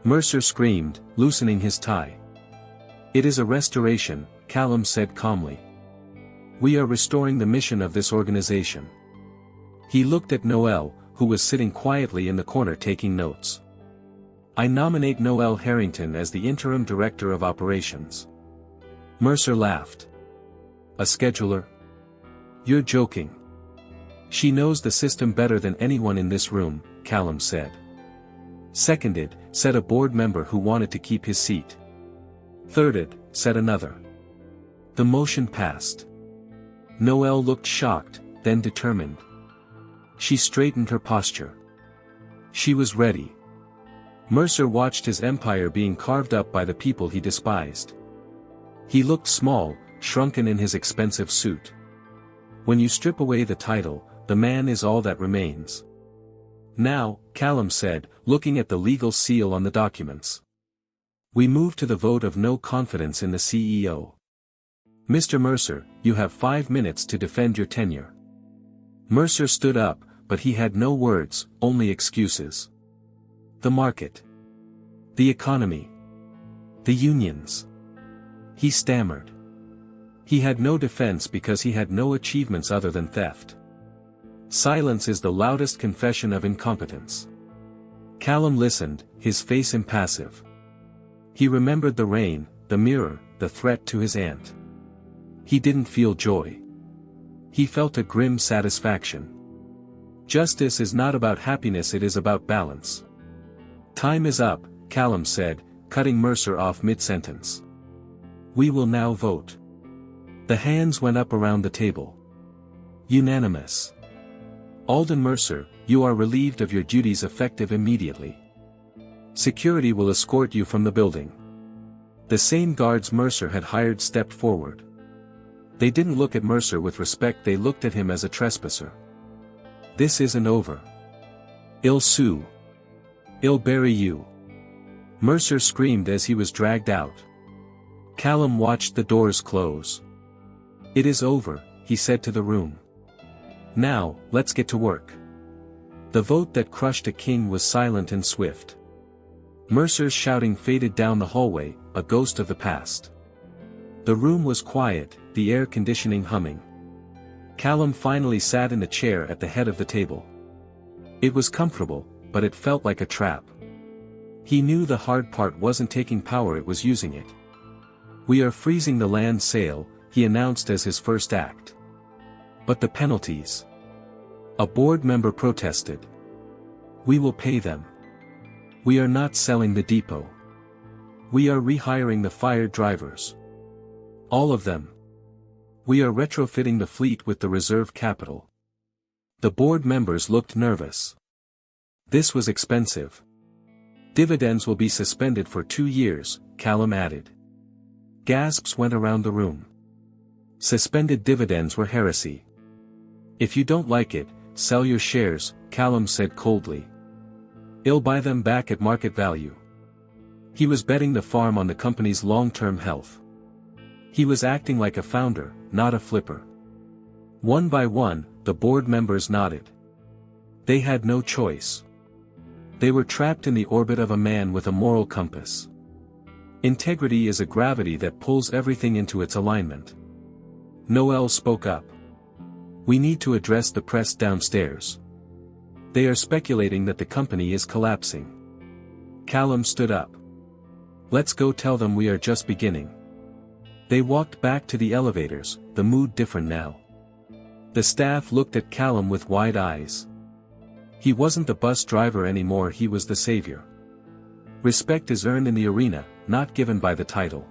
Mercer screamed, loosening his tie. "It is a restoration," Callum said calmly. "We are restoring the mission of this organization." He looked at Noel, who was sitting quietly in the corner taking notes. "I nominate Noel Harrington as the interim director of operations." Mercer laughed. "A scheduler? You're joking." "She knows the system better than anyone in this room," Callum said. "Seconded," said a board member who wanted to keep his seat. "Thirded," said another. The motion passed. Noel looked shocked, then determined. She straightened her posture. She was ready. Mercer watched his empire being carved up by the people he despised. He looked small, shrunken in his expensive suit. When you strip away the title, the man is all that remains. "Now," Callum said, looking at the legal seal on the documents. "We move to the vote of no confidence in the CEO. Mr. Mercer, you have 5 minutes to defend your tenure." Mercer stood up, but he had no words, only excuses. The market. The economy. The unions. He stammered. He had no defense because he had no achievements other than theft. Silence is the loudest confession of incompetence. Callum listened, his face impassive. He remembered the rain, the mirror, the threat to his aunt. He didn't feel joy. He felt a grim satisfaction. Justice is not about happiness, it is about balance. Time is up, Callum said, cutting Mercer off mid-sentence. We will now vote. The hands went up around the table. Unanimous. Alden Mercer, you are relieved of your duties effective immediately. Security will escort you from the building. The same guards Mercer had hired stepped forward. They didn't look at Mercer with respect, they looked at him as a trespasser. This isn't over. I'll sue. I'll bury you. Mercer screamed as he was dragged out. Callum watched the doors close. It is over, he said to the room. Now, let's get to work. The vote that crushed a king was silent and swift. Mercer's shouting faded down the hallway, a ghost of the past. The room was quiet, the air conditioning humming. Callum finally sat in the chair at the head of the table. It was comfortable, but it felt like a trap. He knew the hard part wasn't taking power, it was using it. We are freezing the land sale, he announced as his first act. But the penalties? A board member protested. We will pay them. We are not selling the depot. We are rehiring the fired drivers. All of them. We are retrofitting the fleet with the reserve capital. The board members looked nervous. This was expensive. Dividends will be suspended for 2 years, Callum added. Gasps went around the room. Suspended dividends were heresy. If you don't like it, sell your shares, Callum said coldly. I'll buy them back at market value. He was betting the farm on the company's long-term health. He was acting like a founder, not a flipper. One by one, the board members nodded. They had no choice. They were trapped in the orbit of a man with a moral compass. Integrity is a gravity that pulls everything into its alignment. Noel spoke up. We need to address the press downstairs. They are speculating that the company is collapsing. Callum stood up. Let's go tell them we are just beginning. They walked back to the elevators, the mood different now. The staff looked at Callum with wide eyes. He wasn't the bus driver anymore, he was the savior. Respect is earned in the arena, not given by the title.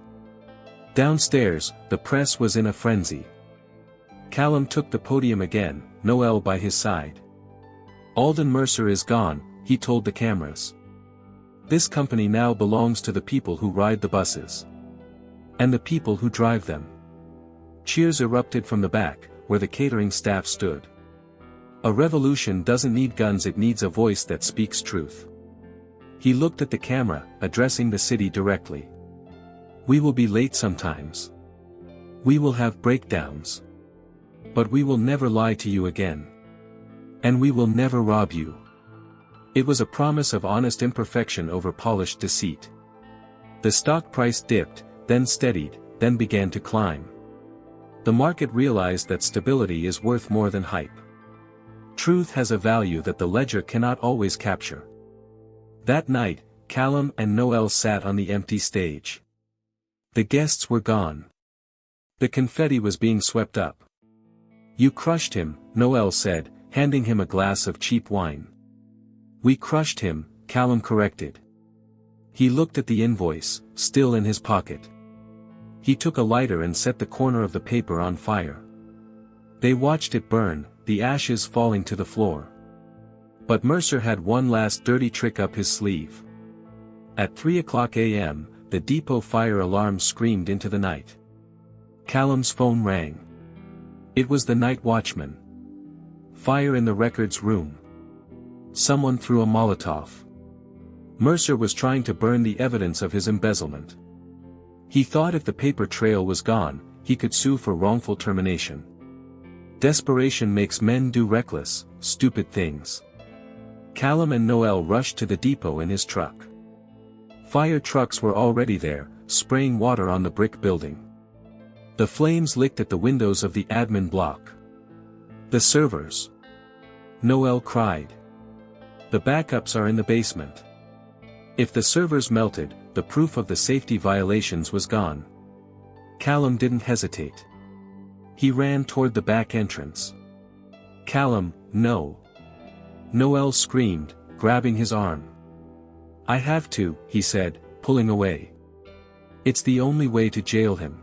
Downstairs, the press was in a frenzy. Callum took the podium again, Noel by his side. Alden Mercer is gone, he told the cameras. This company now belongs to the people who ride the buses. And the people who drive them. Cheers erupted from the back, where the catering staff stood. A revolution doesn't need guns, it needs a voice that speaks truth. He looked at the camera, addressing the city directly. We will be late sometimes. We will have breakdowns. But we will never lie to you again. And we will never rob you. It was a promise of honest imperfection over polished deceit. The stock price dipped, then steadied, then began to climb. The market realized that stability is worth more than hype. Truth has a value that the ledger cannot always capture. That night, Callum and Noel sat on the empty stage. The guests were gone. The confetti was being swept up. You crushed him, Noel said, handing him a glass of cheap wine. We crushed him, Callum corrected. He looked at the invoice, still in his pocket. He took a lighter and set the corner of the paper on fire. They watched it burn, the ashes falling to the floor. But Mercer had one last dirty trick up his sleeve. At 3:00 a.m., the depot fire alarm screamed into the night. Callum's phone rang. It was the night watchman. Fire in the records room. Someone threw a Molotov. Mercer was trying to burn the evidence of his embezzlement. He thought if the paper trail was gone, he could sue for wrongful termination. Desperation makes men do reckless, stupid things. Callum and Noel rushed to the depot in his truck. Fire trucks were already there, spraying water on the brick building. The flames licked at the windows of the admin block. The servers. Noel cried. The backups are in the basement. If the servers melted, the proof of the safety violations was gone. Callum didn't hesitate. He ran toward the back entrance. Callum, no. Noel screamed, grabbing his arm. "I have to," he said, pulling away. "It's the only way to jail him."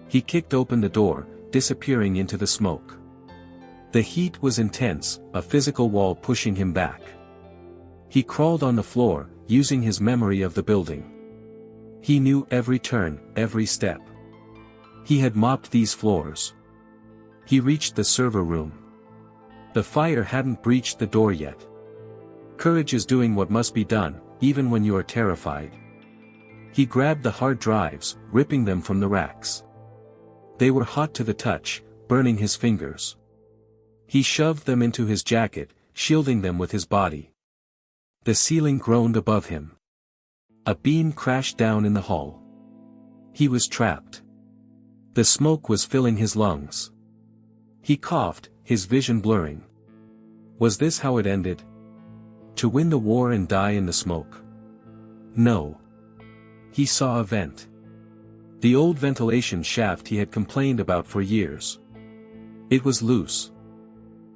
He kicked open the door, disappearing into the smoke. The heat was intense, a physical wall pushing him back. He crawled on the floor, using his memory of the building. He knew every turn, every step. He had mopped these floors. He reached the server room. The fire hadn't breached the door yet. Courage is doing what must be done, even when you are terrified. He grabbed the hard drives, ripping them from the racks. They were hot to the touch, burning his fingers. He shoved them into his jacket, shielding them with his body. The ceiling groaned above him. A beam crashed down in the hall. He was trapped. The smoke was filling his lungs. He coughed, his vision blurring. Was this how it ended? To win the war and die in the smoke? No. He saw a vent. The old ventilation shaft he had complained about for years. It was loose.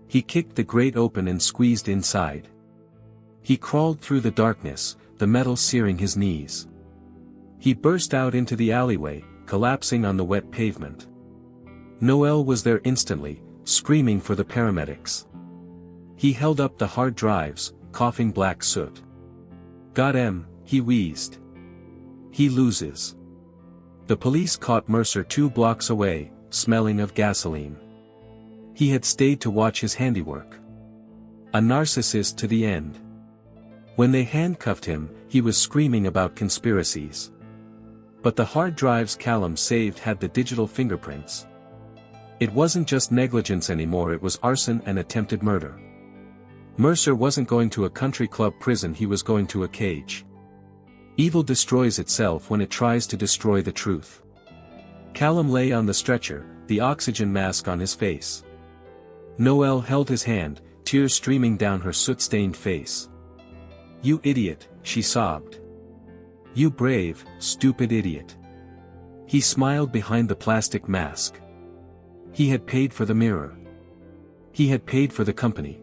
He kicked the grate open and squeezed inside. He crawled through the darkness, the metal searing his knees. He burst out into the alleyway, collapsing on the wet pavement. Noel was there instantly, screaming for the paramedics. He held up the hard drives, coughing black soot. "Got him," he wheezed. "He loses." The police caught Mercer 2 blocks away, smelling of gasoline. He had stayed to watch his handiwork. A narcissist to the end. When they handcuffed him, he was screaming about conspiracies. But the hard drives Callum saved had the digital fingerprints. It wasn't just negligence anymore, it was arson and attempted murder. Mercer wasn't going to a country club prison, he was going to a cage. Evil destroys itself when it tries to destroy the truth. Callum lay on the stretcher, the oxygen mask on his face. Noel held his hand, tears streaming down her soot-stained face. "You idiot," she sobbed. "You brave, stupid idiot." He smiled behind the plastic mask. He had paid for the mirror. He had paid for the company.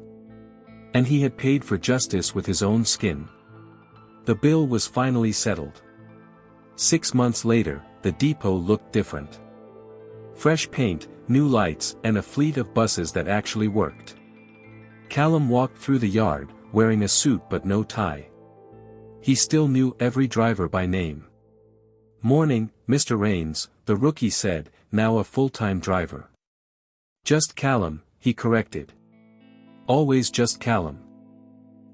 And he had paid for justice with his own skin. The bill was finally settled. 6 months later, the depot looked different. Fresh paint, new lights, and a fleet of buses that actually worked. Callum walked through the yard, wearing a suit but no tie. He still knew every driver by name. "Morning, Mr. Rains," the rookie said, now a full-time driver. "Just Callum," he corrected. Always just Callum.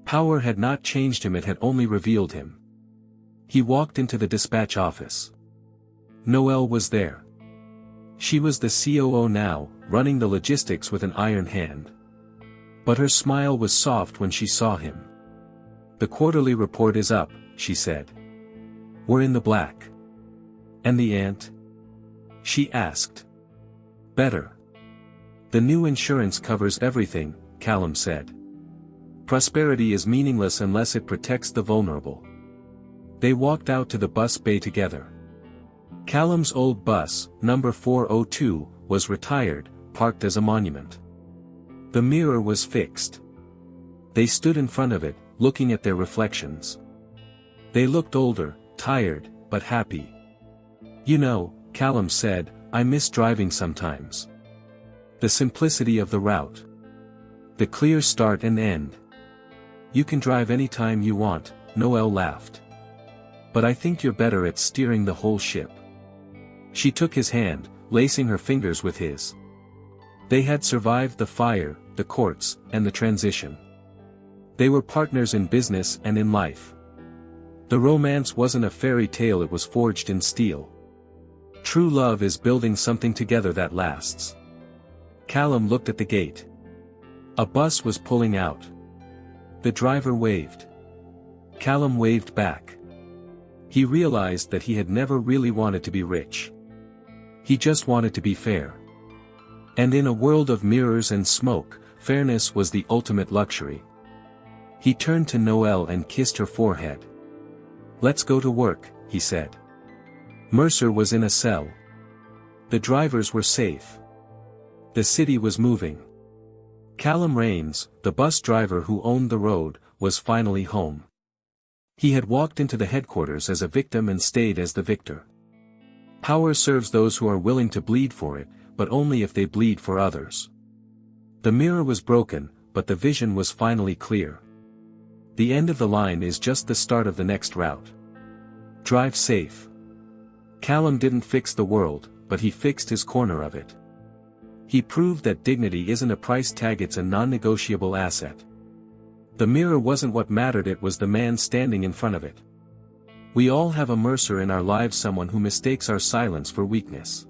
Power had not changed him, it had only revealed him. He walked into the dispatch office. Noel was there. She was the COO now, running the logistics with an iron hand. But her smile was soft when she saw him. "The quarterly report is up," she said. "We're in the black." "And the aunt?" she asked. "Better. The new insurance covers everything," Callum said. "Prosperity is meaningless unless it protects the vulnerable." They walked out to the bus bay together. Callum's old bus, number 402, was retired, parked as a monument. The mirror was fixed. They stood in front of it, looking at their reflections. They looked older, tired, but happy. "You know," Callum said, "I miss driving sometimes. The simplicity of the route. The clear start and end." "You can drive anytime you want," Noel laughed. "But I think you're better at steering the whole ship." She took his hand, lacing her fingers with his. They had survived the fire, the courts, and the transition. They were partners in business and in life. The romance wasn't a fairy tale, it was forged in steel. True love is building something together that lasts. Callum looked at the gate. A bus was pulling out. The driver waved. Callum waved back. He realized that he had never really wanted to be rich. He just wanted to be fair. And in a world of mirrors and smoke, fairness was the ultimate luxury. He turned to Noel and kissed her forehead. "Let's go to work," he said. Mercer was in a cell. The drivers were safe. The city was moving. Callum Rains, the bus driver who owned the road, was finally home. He had walked into the headquarters as a victim and stayed as the victor. Power serves those who are willing to bleed for it, but only if they bleed for others. The mirror was broken, but the vision was finally clear. The end of the line is just the start of the next route. Drive safe. Callum didn't fix the world, but he fixed his corner of it. He proved that dignity isn't a price tag, it's a non-negotiable asset. The mirror wasn't what mattered, it was the man standing in front of it. We all have a Mercer in our lives, someone who mistakes our silence for weakness.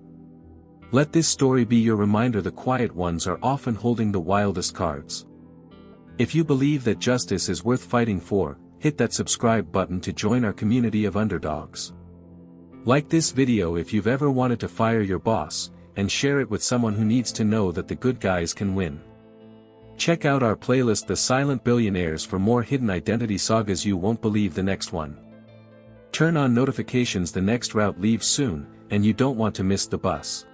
Let this story be your reminder the quiet ones are often holding the wildest cards. If you believe that justice is worth fighting for, hit that subscribe button to join our community of underdogs. Like this video if you've ever wanted to fire your boss, and share it with someone who needs to know that the good guys can win. Check out our playlist The Silent Billionaires for more hidden identity sagas you won't believe the next one. Turn on notifications, the next route leaves soon, and you don't want to miss the bus.